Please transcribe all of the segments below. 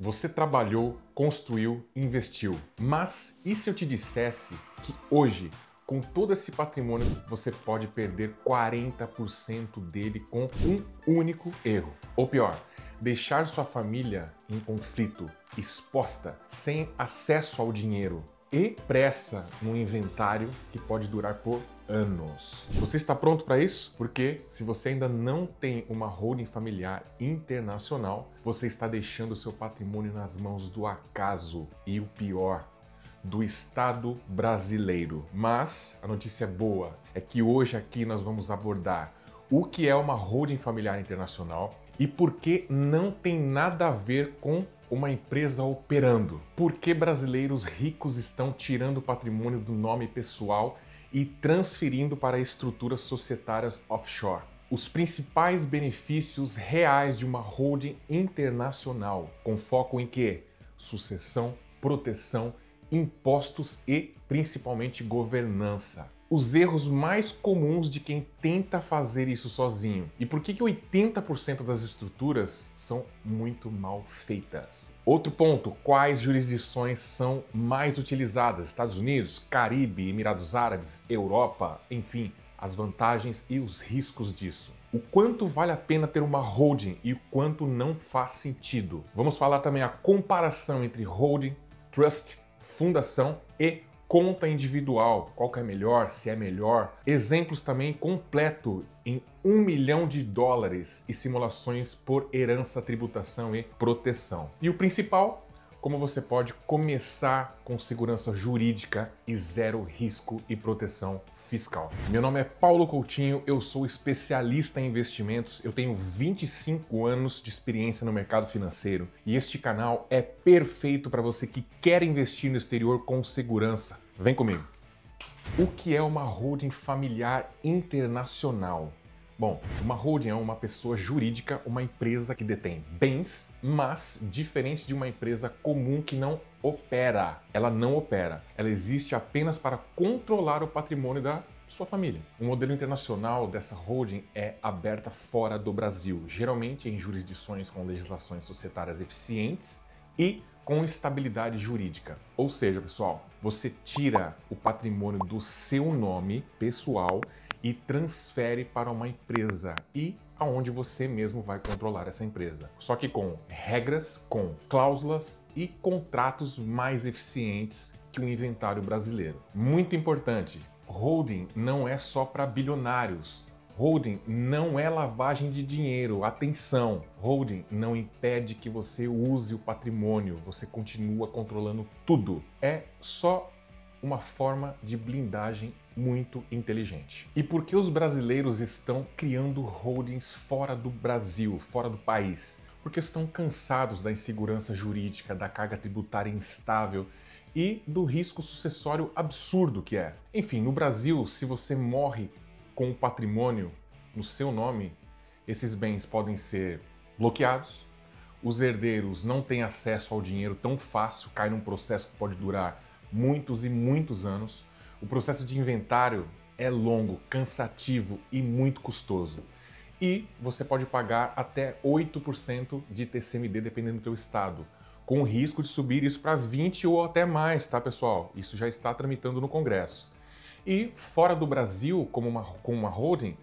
Você trabalhou, construiu, investiu. Mas e se eu te dissesse que hoje, com todo esse patrimônio, você pode perder 40% dele com um único erro? Ou pior, deixar sua família em conflito, exposta, sem acesso ao dinheiro e pressa no inventário que pode durar por anos. Você está pronto para isso? Porque se você ainda não tem uma holding familiar internacional, você está deixando seu patrimônio nas mãos do acaso e o pior, do Estado brasileiro. Mas a notícia boa é que hoje aqui nós vamos abordar o que é uma holding familiar internacional e por que não tem nada a ver com uma empresa operando. Por que brasileiros ricos estão tirando o patrimônio do nome pessoal e transferindo para estruturas societárias offshore. Os principais benefícios reais de uma holding internacional, com foco em quê? Sucessão, proteção, impostos e principalmente governança. Os erros mais comuns de quem tenta fazer isso sozinho. E por que 80% das estruturas são muito mal feitas? Outro ponto, quais jurisdições são mais utilizadas? Estados Unidos, Caribe, Emirados Árabes, Europa, enfim, as vantagens e os riscos disso. O quanto vale a pena ter uma holding e o quanto não faz sentido. Vamos falar também a comparação entre holding, trust, fundação e conta individual, qual que é melhor, se é melhor. Exemplos também completo em $1 milhão e simulações por herança, tributação e proteção. E o principal, como você pode começar com segurança jurídica e zero risco e proteção fiscal. Meu nome é Paulo Coutinho, eu sou especialista em investimentos, eu tenho 25 anos de experiência no mercado financeiro e este canal é perfeito para você que quer investir no exterior com segurança. Vem comigo! O que é uma holding familiar internacional? Bom, uma holding é uma pessoa jurídica, uma empresa que detém bens, mas diferente de uma empresa comum que não opera. Ela não opera. Ela existe apenas para controlar o patrimônio da sua família. O modelo internacional dessa holding é aberta fora do Brasil, geralmente em jurisdições com legislações societárias eficientes e com estabilidade jurídica. Ou seja, pessoal, você tira o patrimônio do seu nome pessoal e transfere para uma empresa e aonde você mesmo vai controlar essa empresa. Só que com regras, com cláusulas e contratos mais eficientes que o inventário brasileiro. Muito importante, holding não é só para bilionários. Holding não é lavagem de dinheiro. Atenção! Holding não impede que você use o patrimônio, você continua controlando tudo. É só uma forma de blindagem muito inteligente. E por que os brasileiros estão criando holdings fora do Brasil, fora do país? Porque estão cansados da insegurança jurídica, da carga tributária instável e do risco sucessório absurdo que é. Enfim, no Brasil, se você morre com o patrimônio no seu nome, esses bens podem ser bloqueados, os herdeiros não têm acesso ao dinheiro tão fácil, cai num processo que pode durar muitos e muitos anos. O processo de inventário é longo, cansativo e muito custoso. E você pode pagar até 8% de TCMD dependendo do teu estado, com o risco de subir isso para 20% ou até mais, tá, pessoal? Isso já está tramitando no Congresso. E fora do Brasil, com uma holding,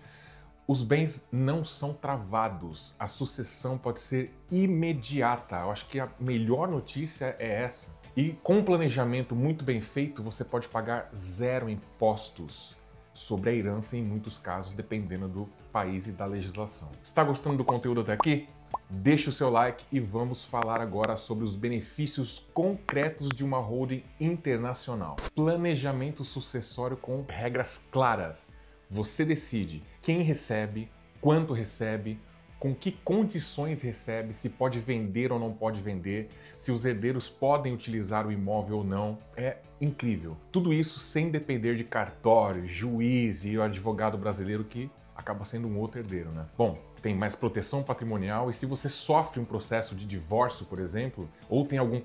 os bens não são travados, a sucessão pode ser imediata. Eu acho que a melhor notícia é essa. E com um planejamento muito bem feito, você pode pagar zero impostos sobre a herança em muitos casos, dependendo do país e da legislação. Está gostando do conteúdo até aqui? Deixe o seu like e vamos falar agora sobre os benefícios concretos de uma holding internacional. Planejamento sucessório com regras claras. Você decide quem recebe, quanto recebe, com que condições recebe, se pode vender ou não pode vender, se os herdeiros podem utilizar o imóvel ou não. É incrível. Tudo isso sem depender de cartório, juiz e o advogado brasileiro que acaba sendo um outro herdeiro, né? Bom, tem mais proteção patrimonial e se você sofre um processo de divórcio, por exemplo, ou tem algum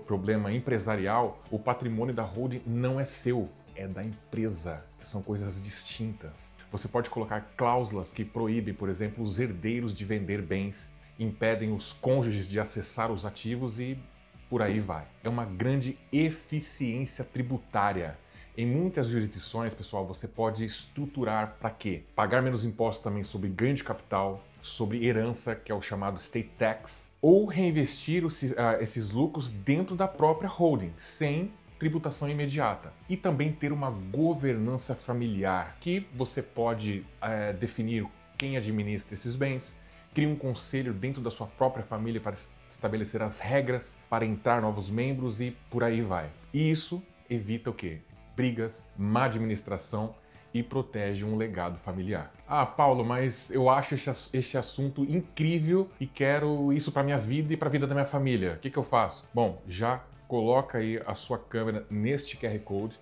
problema empresarial, o patrimônio da holding não é seu, é da empresa. São coisas distintas. Você pode colocar cláusulas que proíbem, por exemplo, os herdeiros de vender bens impedem os cônjuges de acessar os ativos e por aí vai. É uma grande eficiência tributária. Em muitas jurisdições, pessoal, você pode estruturar para quê? Pagar menos impostos também sobre ganho de capital, sobre herança, que é o chamado estate tax, ou reinvestir esses lucros dentro da própria holding, sem tributação imediata. E também ter uma governança familiar, que você pode definir quem administra esses bens, cria um conselho dentro da sua própria família para estabelecer as regras para entrar novos membros e por aí vai. E isso evita o quê? Brigas, má administração e protege um legado familiar. Ah, Paulo, mas eu acho este assunto incrível e quero isso para minha vida e para a vida da minha família. O que eu faço? Bom, já coloca aí a sua câmera neste QR Code,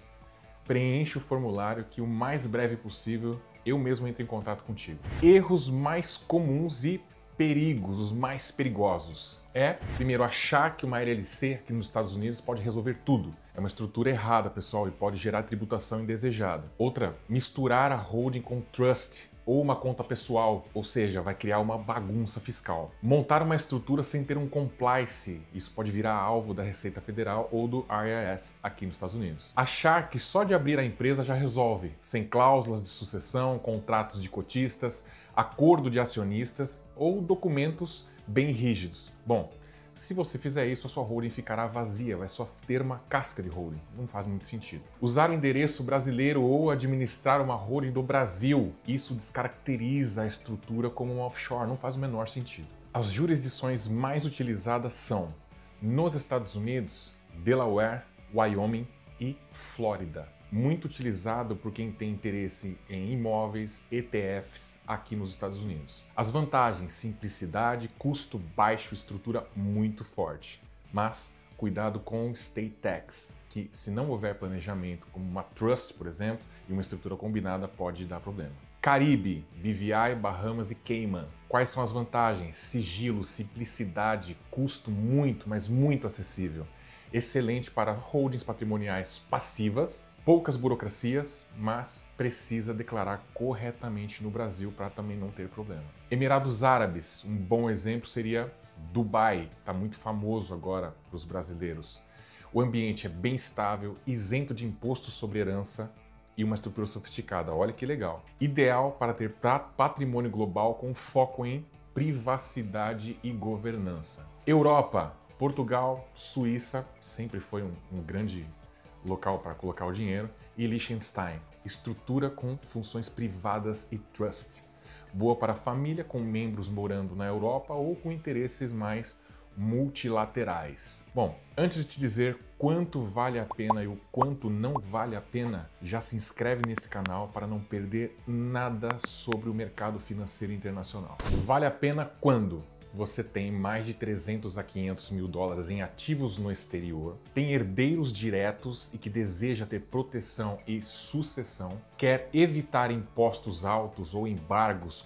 preenche o formulário que o mais breve possível eu mesmo entro em contato contigo. Erros mais comuns e perigos, os mais perigosos. Primeiro, achar que uma LLC aqui nos Estados Unidos pode resolver tudo. É uma estrutura errada, pessoal, e pode gerar tributação indesejada. Outra, misturar a holding com trust ou uma conta pessoal, ou seja, vai criar uma bagunça fiscal. Montar uma estrutura sem ter um compliance, isso pode virar alvo da Receita Federal ou do IRS aqui nos Estados Unidos. Achar que só de abrir a empresa já resolve, sem cláusulas de sucessão, contratos de cotistas, acordo de acionistas ou documentos bem rígidos. Bom, se você fizer isso, a sua holding ficará vazia, vai só ter uma casca de holding. Não faz muito sentido. Usar o endereço brasileiro ou administrar uma holding do Brasil, isso descaracteriza a estrutura como um offshore, não faz o menor sentido. As jurisdições mais utilizadas são, nos Estados Unidos, Delaware, Wyoming e Flórida. Muito utilizado por quem tem interesse em imóveis, ETFs aqui nos Estados Unidos. As vantagens: simplicidade, custo baixo, estrutura muito forte. Mas cuidado com o estate tax, que se não houver planejamento, como uma trust, por exemplo, e uma estrutura combinada, pode dar problema. Caribe, BVI, Bahamas e Cayman. Quais são as vantagens? Sigilo, simplicidade, custo muito, mas muito acessível. Excelente para holdings patrimoniais passivas, poucas burocracias, mas precisa declarar corretamente no Brasil para também não ter problema. Emirados Árabes, um bom exemplo seria Dubai, está muito famoso agora para os brasileiros. O ambiente é bem estável, isento de imposto sobre herança e uma estrutura sofisticada. Olha que legal. Ideal para ter patrimônio global com foco em privacidade e governança. Europa, Portugal, Suíça, sempre foi um grande local para colocar o dinheiro, e Liechtenstein, estrutura com funções privadas e trust. Boa para a família com membros morando na Europa ou com interesses mais multilaterais. Bom, antes de te dizer quanto vale a pena e o quanto não vale a pena, já se inscreve nesse canal para não perder nada sobre o mercado financeiro internacional. Vale a pena quando você tem mais de 300 a 500 mil dólares em ativos no exterior, tem herdeiros diretos e que deseja ter proteção e sucessão, quer evitar impostos altos ou embargos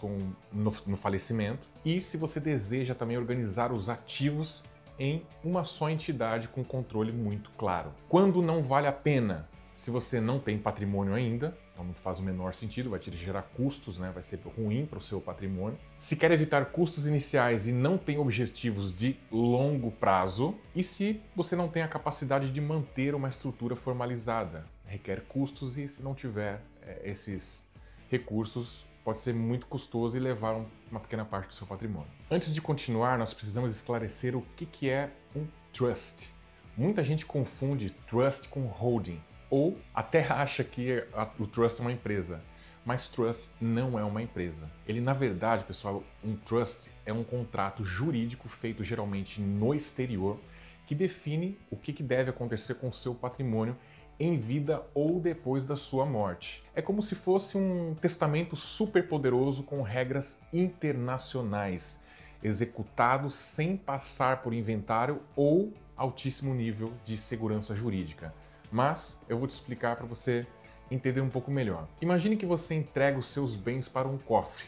no falecimento, e se você deseja também organizar os ativos em uma só entidade com controle muito claro. Quando não vale a pena? Se você não tem patrimônio ainda, então não faz o menor sentido, vai te gerar custos, né? Vai ser ruim para o seu patrimônio. Se quer evitar custos iniciais e não tem objetivos de longo prazo, e se você não tem a capacidade de manter uma estrutura formalizada, requer custos e se não tiver esses recursos, pode ser muito custoso e levar uma pequena parte do seu patrimônio. Antes de continuar, nós precisamos esclarecer o que é um trust. Muita gente confunde trust com holding, ou até acha que o trust é uma empresa, mas trust não é uma empresa. Ele, na verdade, pessoal, um trust é um contrato jurídico feito geralmente no exterior que define o que deve acontecer com o seu patrimônio em vida ou depois da sua morte. É como se fosse um testamento super poderoso com regras internacionais, executado sem passar por inventário ou altíssimo nível de segurança jurídica. Mas eu vou te explicar para você entender um pouco melhor. Imagine que você entrega os seus bens para um cofre.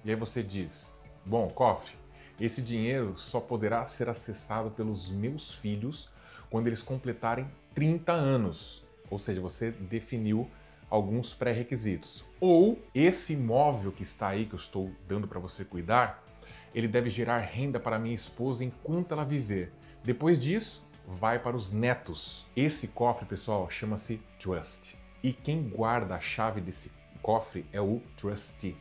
E aí você diz: bom, cofre, esse dinheiro só poderá ser acessado pelos meus filhos quando eles completarem 30 anos. Ou seja, você definiu alguns pré-requisitos. Ou esse imóvel que está aí, que eu estou dando para você cuidar, Ele deve gerar renda para minha esposa enquanto ela viver. Depois disso, vai para os netos. Esse cofre, pessoal, chama-se trust. E quem guarda a chave desse cofre é o trustee.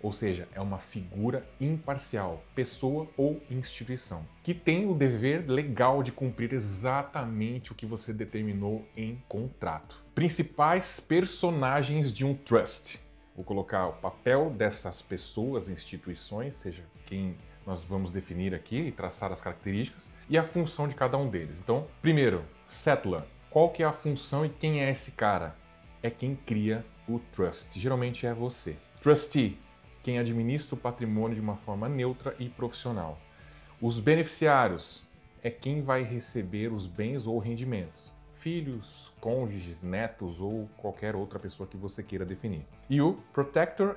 Ou seja, é uma figura imparcial, pessoa ou instituição, que tem o dever legal de cumprir exatamente o que você determinou em contrato. Principais personagens de um trust. Vou colocar o papel dessas pessoas, instituições, seja quem nós vamos definir aqui e traçar as características, e a função de cada um deles. Então, primeiro, settler. Qual que é a função e quem é esse cara? É quem cria o trust. Geralmente é você. Trustee. Quem administra o patrimônio de uma forma neutra e profissional. Os beneficiários é quem vai receber os bens ou rendimentos. Filhos, cônjuges, netos ou qualquer outra pessoa que você queira definir. E o protector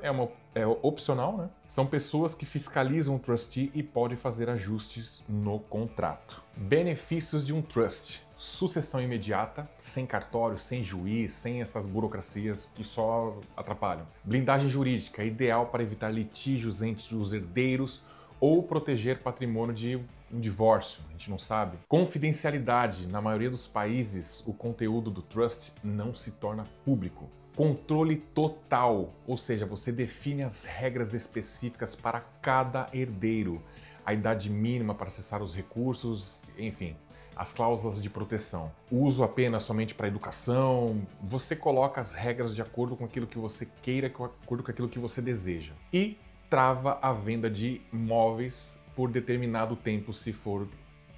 é opcional, né? São pessoas que fiscalizam o trustee e podem fazer ajustes no contrato. Benefícios de um trust. Sucessão imediata, sem cartório, sem juiz, sem essas burocracias que só atrapalham. Blindagem jurídica, ideal para evitar litígios entre os herdeiros ou proteger patrimônio de um divórcio, a gente não sabe. Confidencialidade, na maioria dos países, o conteúdo do trust não se torna público. Controle total, ou seja, você define as regras específicas para cada herdeiro, a idade mínima para acessar os recursos, enfim. As cláusulas de proteção. Uso apenas somente para educação. Você coloca as regras de acordo com aquilo que você queira, de acordo com aquilo que você deseja. E trava a venda de imóveis por determinado tempo, se for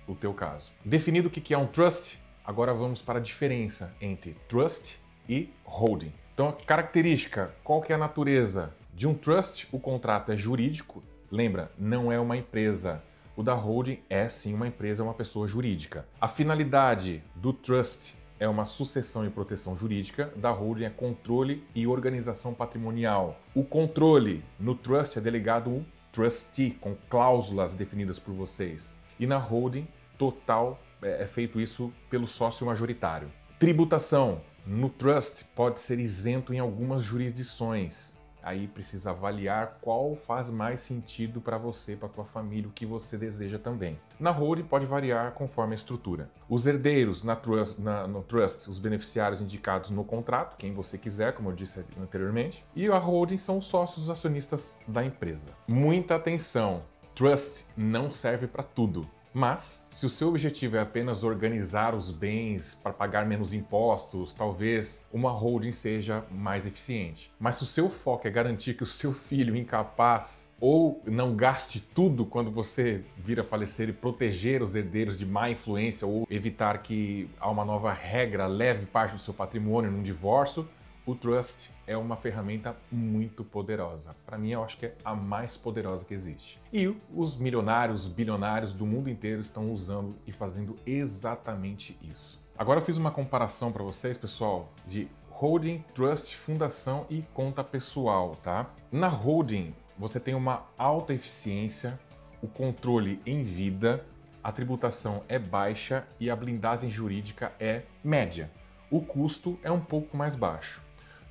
o teu caso. Definido o que é um trust, agora vamos para a diferença entre trust e holding. Então, a característica, qual que é a natureza de um trust? O contrato é jurídico. Lembra, não é uma empresa. O da holding é sim uma empresa, é uma pessoa jurídica. A finalidade do trust é uma sucessão e proteção jurídica, da holding é controle e organização patrimonial. O controle no trust é delegado um trustee, com cláusulas definidas por vocês. E na holding, total, é feito isso pelo sócio majoritário. Tributação. No trust pode ser isento em algumas jurisdições. Aí precisa avaliar qual faz mais sentido para você, para a tua família, o que você deseja também. Na holding pode variar conforme a estrutura. Os herdeiros no trust, os beneficiários indicados no contrato, quem você quiser, como eu disse anteriormente. E a holding são os sócios acionistas da empresa. Muita atenção, trust não serve para tudo. Mas, se o seu objetivo é apenas organizar os bens para pagar menos impostos, talvez uma holding seja mais eficiente. Mas se o seu foco é garantir que o seu filho incapaz ou não gaste tudo quando você vir a falecer e proteger os herdeiros de má influência ou evitar que uma nova regra leve parte do seu patrimônio num divórcio, o trust é uma ferramenta muito poderosa. Para mim, eu acho que é a mais poderosa que existe. E os milionários, bilionários do mundo inteiro estão usando e fazendo exatamente isso. Agora eu fiz uma comparação para vocês, pessoal, de holding, trust, fundação e conta pessoal, tá? Na holding, você tem uma alta eficiência, o controle em vida, a tributação é baixa e a blindagem jurídica é média. O custo é um pouco mais baixo.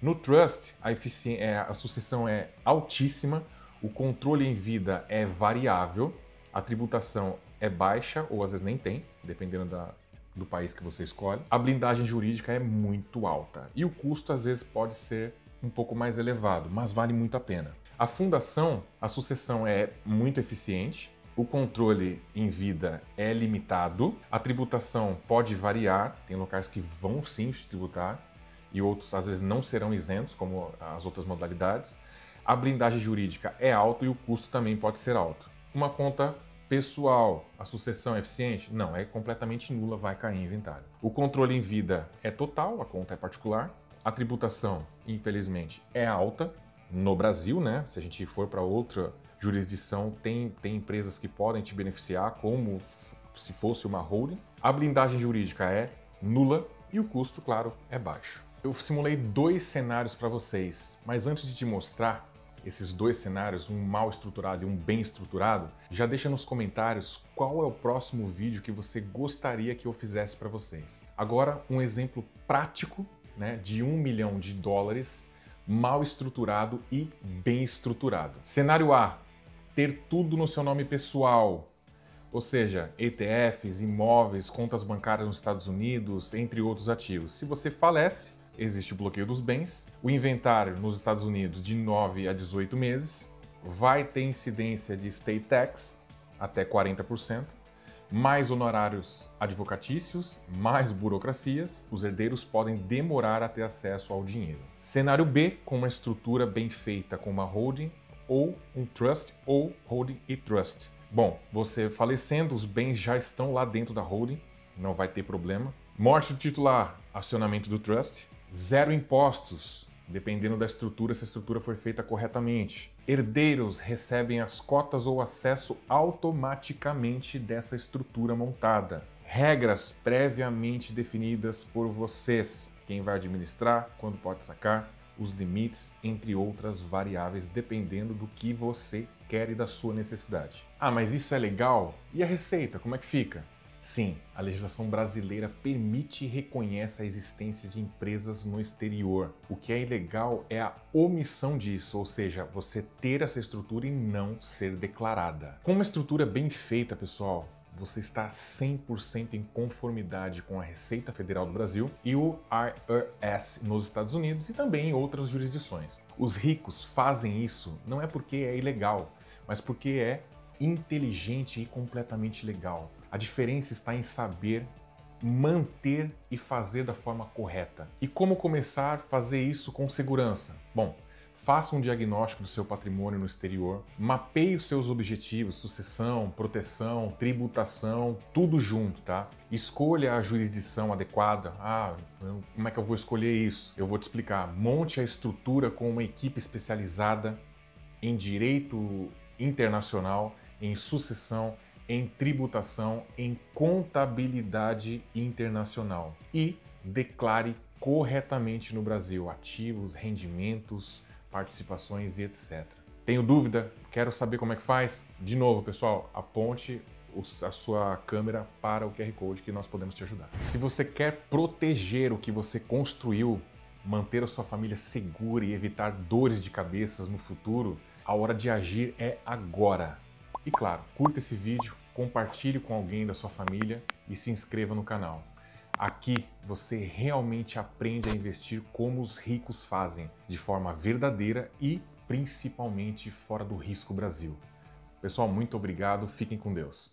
No trust, a sucessão é altíssima, o controle em vida é variável, a tributação é baixa ou às vezes nem tem, dependendo do país que você escolhe. A blindagem jurídica é muito alta e o custo às vezes pode ser um pouco mais elevado, mas vale muito a pena. A fundação, a sucessão é muito eficiente, o controle em vida é limitado, a tributação pode variar, tem locais que vão sim tributar, e outros às vezes não serão isentos, como as outras modalidades. A blindagem jurídica é alta e o custo também pode ser alto. Uma conta pessoal, a sucessão é eficiente? Não, é completamente nula, vai cair em inventário. O controle em vida é total, a conta é particular. A tributação, infelizmente, é alta no Brasil, né? Se a gente for para outra jurisdição, tem empresas que podem te beneficiar, como se fosse uma holding. A blindagem jurídica é nula e o custo, claro, é baixo. Eu simulei 2 cenários para vocês, mas antes de te mostrar esses 2 cenários, um mal estruturado e um bem estruturado, já deixa nos comentários qual é o próximo vídeo que você gostaria que eu fizesse para vocês. Agora, um exemplo prático, né, de $1 milhão mal estruturado e bem estruturado. Cenário A, ter tudo no seu nome pessoal, ou seja, ETFs, imóveis, contas bancárias nos Estados Unidos, entre outros ativos. Se você falece, existe o bloqueio dos bens, o inventário nos Estados Unidos de 9 a 18 meses, vai ter incidência de estate tax até 40%, mais honorários advocatícios, mais burocracias, os herdeiros podem demorar a ter acesso ao dinheiro. Cenário B, com uma estrutura bem feita com uma holding ou um trust ou holding e trust. Bom, você falecendo, os bens já estão lá dentro da holding, não vai ter problema. Morte do titular, acionamento do trust. Zero impostos, dependendo da estrutura, se a estrutura for feita corretamente. Herdeiros recebem as cotas ou acesso automaticamente dessa estrutura montada. Regras previamente definidas por vocês. Quem vai administrar, quando pode sacar, os limites, entre outras variáveis, dependendo do que você quer e da sua necessidade. Ah, mas isso é legal? E a receita, como é que fica? Sim, a legislação brasileira permite e reconhece a existência de empresas no exterior. O que é ilegal é a omissão disso, ou seja, você ter essa estrutura e não ser declarada. Com uma estrutura bem feita, pessoal, você está 100% em conformidade com a Receita Federal do Brasil e o IRS nos Estados Unidos e também em outras jurisdições. Os ricos fazem isso não é porque é ilegal, mas porque é inteligente e completamente legal. A diferença está em saber manter e fazer da forma correta. E como começar a fazer isso com segurança? Bom, faça um diagnóstico do seu patrimônio no exterior, mapeie os seus objetivos, sucessão, proteção, tributação, tudo junto, tá? Escolha a jurisdição adequada. Como é que eu vou escolher isso? Eu vou te explicar. Monte a estrutura com uma equipe especializada em direito internacional, em sucessão, em tributação, em contabilidade internacional e declare corretamente no Brasil ativos, rendimentos, participações e etc. Tenho dúvida? Quero saber como é que faz? De novo, pessoal, aponte a sua câmera para o QR Code que nós podemos te ajudar. Se você quer proteger o que você construiu, manter a sua família segura e evitar dores de cabeça no futuro, a hora de agir é agora. E claro, curta esse vídeo, compartilhe com alguém da sua família e se inscreva no canal. Aqui você realmente aprende a investir como os ricos fazem, de forma verdadeira e principalmente fora do risco Brasil. Pessoal, muito obrigado, fiquem com Deus.